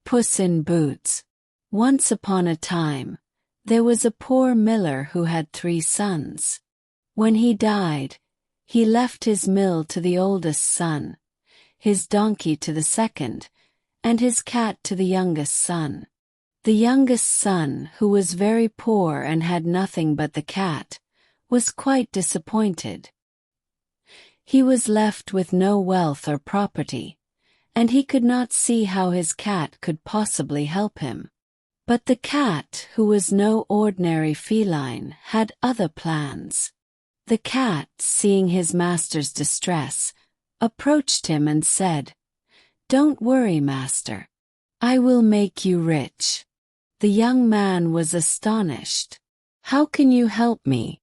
Puss in Boots. Once upon a time, there was a poor miller who had 3 sons. When he died, he left his mill to the oldest son, his donkey to the second, and his cat to the youngest son. The youngest son, who was very poor and had nothing but the cat, was quite disappointed. He was left with no wealth or property, and he could not see how his cat could possibly help him. But the cat, who was no ordinary feline, had other plans. The cat, seeing his master's distress, approached him and said, "Don't worry, master. I will make you rich." The young man was astonished. "How can you help me?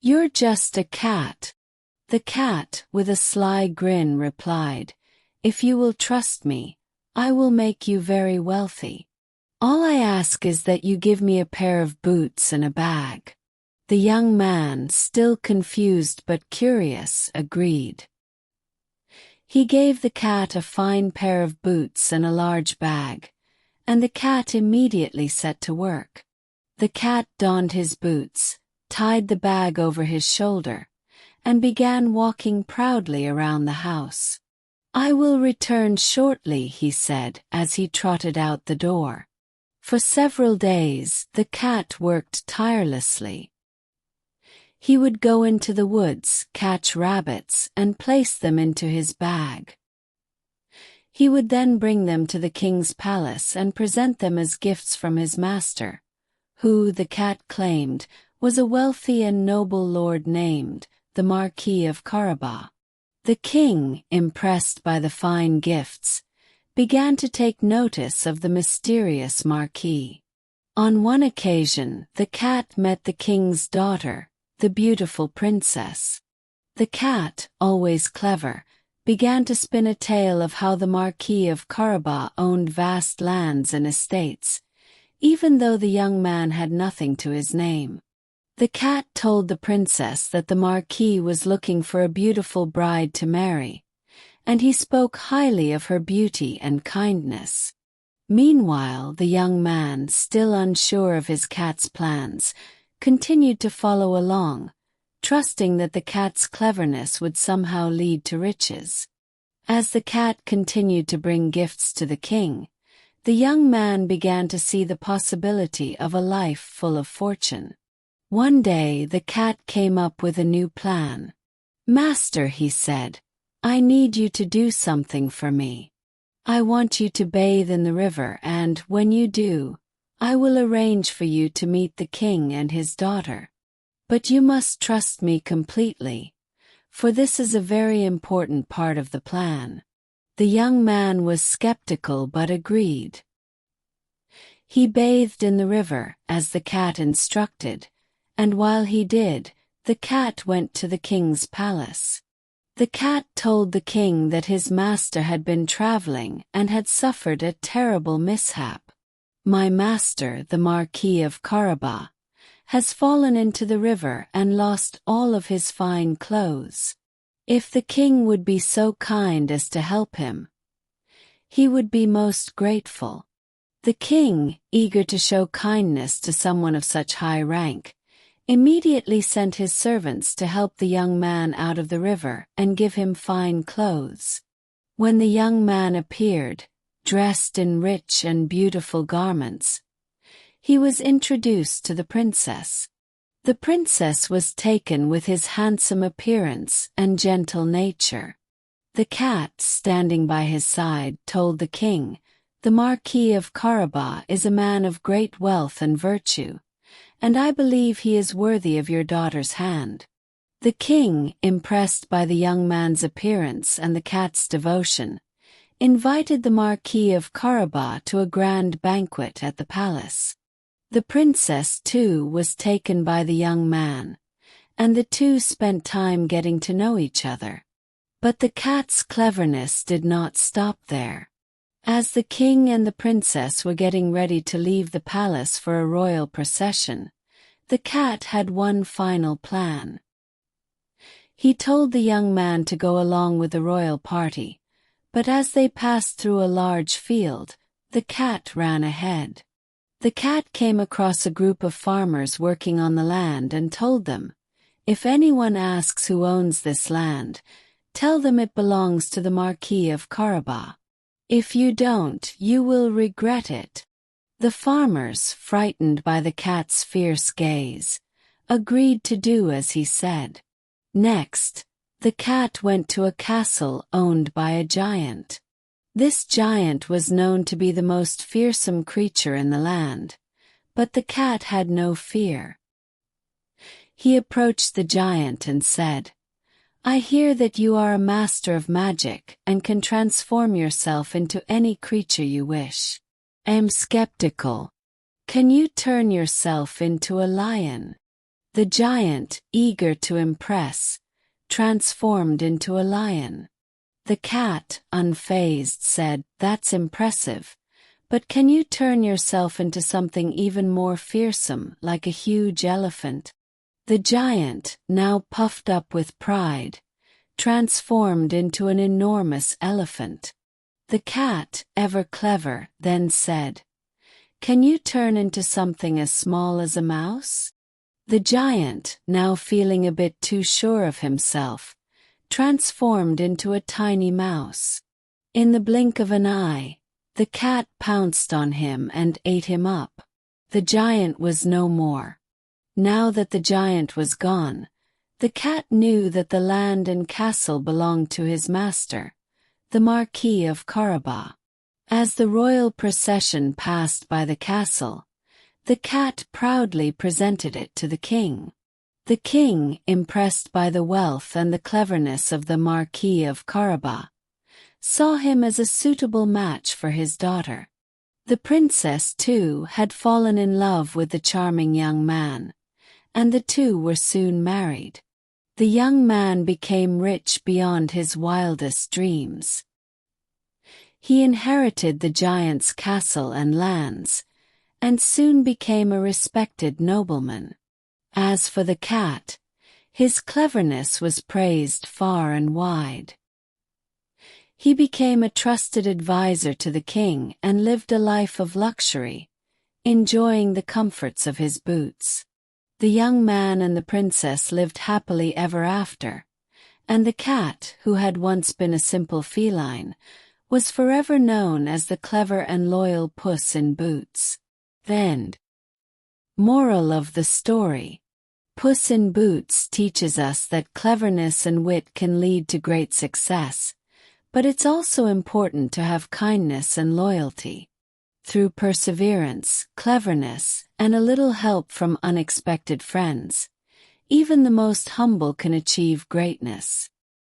You're just a cat." The cat, with a sly grin, replied, "If you will trust me, I will make you very wealthy. All I ask is that you give me a pair of boots and a bag." The young man, still confused but curious, agreed. He gave the cat a fine pair of boots and a large bag, and the cat immediately set to work. The cat donned his boots, tied the bag over his shoulder, and began walking proudly around the house. "I will return shortly," he said as he trotted out the door. For several days, the cat worked tirelessly. He would go into the woods, catch rabbits, and place them into his bag. He would then bring them to the king's palace and present them as gifts from his master, who, the cat claimed, was a wealthy and noble lord named the Marquis of Carabas. The king, impressed by the fine gifts, began to take notice of the mysterious Marquis. On one occasion, the cat met the king's daughter, the beautiful princess. The cat, always clever, began to spin a tale of how the Marquis of Carabas owned vast lands and estates, even though the young man had nothing to his name. The cat told the princess that the Marquis was looking for a beautiful bride to marry, and he spoke highly of her beauty and kindness. Meanwhile, the young man, still unsure of his cat's plans, continued to follow along, trusting that the cat's cleverness would somehow lead to riches. As the cat continued to bring gifts to the king, the young man began to see the possibility of a life full of fortune. One day the cat came up with a new plan. "Master," he said, "I need you to do something for me. I want you to bathe in the river, and when you do, I will arrange for you to meet the king and his daughter. But you must trust me completely, for this is a very important part of the plan." The young man was skeptical but agreed. He bathed in the river, as the cat instructed, and while he did, the cat went to the king's palace. The cat told the king that his master had been traveling and had suffered a terrible mishap. "My master, the Marquis of Carabas, has fallen into the river and lost all of his fine clothes. If the king would be so kind as to help him, he would be most grateful." The king, eager to show kindness to someone of such high rank, immediately sent his servants to help the young man out of the river and give him fine clothes. When the young man appeared, dressed in rich and beautiful garments, he was introduced to the princess. The princess was taken with his handsome appearance and gentle nature. The cat, standing by his side, told the king, "The Marquis of Carabas is a man of great wealth and virtue, and I believe he is worthy of your daughter's hand." The king, impressed by the young man's appearance and the cat's devotion, invited the Marquis of Carabas to a grand banquet at the palace. The princess, too, was taken by the young man, and the two spent time getting to know each other. But the cat's cleverness did not stop there. As the king and the princess were getting ready to leave the palace for a royal procession, the cat had one final plan. He told the young man to go along with the royal party, but as they passed through a large field, The cat ran ahead. The cat came across a group of farmers working on the land and told them, "If anyone asks who owns this land, tell them it belongs to the Marquis of Carabas. If you don't, you will regret it." The farmers, frightened by the cat's fierce gaze, agreed to do as he said. Next, the cat went to a castle owned by a giant. This giant was known to be the most fearsome creature in the land, but the cat had no fear. He approached the giant and said, "I hear that you are a master of magic and can transform yourself into any creature you wish. I am skeptical. Can you turn yourself into a lion?" The giant, eager to impress, transformed into a lion. The cat, unfazed, said, "That's impressive, but can you turn yourself into something even more fearsome, like a huge elephant?" The giant, now puffed up with pride, transformed into an enormous elephant. The cat, ever clever, then said, "Can you turn into something as small as a mouse?" The giant, now feeling a bit too sure of himself, transformed into a tiny mouse. In the blink of an eye, the cat pounced on him and ate him up. The giant was no more. Now that the giant was gone, the cat knew that the land and castle belonged to his master, the Marquis of Carabas. As the royal procession passed by the castle, the cat proudly presented it to the king. The king, impressed by the wealth and the cleverness of the Marquis of Carabas, saw him as a suitable match for his daughter. The princess, too, had fallen in love with the charming young man, and the two were soon married. The young man became rich beyond his wildest dreams. He inherited the giant's castle and lands, and soon became a respected nobleman. As for the cat, his cleverness was praised far and wide. He became a trusted advisor to the king and lived a life of luxury, enjoying the comforts of his boots. The young man and the princess lived happily ever after, and the cat, who had once been a simple feline, was forever known as the clever and loyal Puss in Boots. The end. Moral of the story: Puss in Boots teaches us that cleverness and wit can lead to great success, but it's also important to have kindness and loyalty. Through perseverance, cleverness, and a little help from unexpected friends, even the most humble can achieve greatness.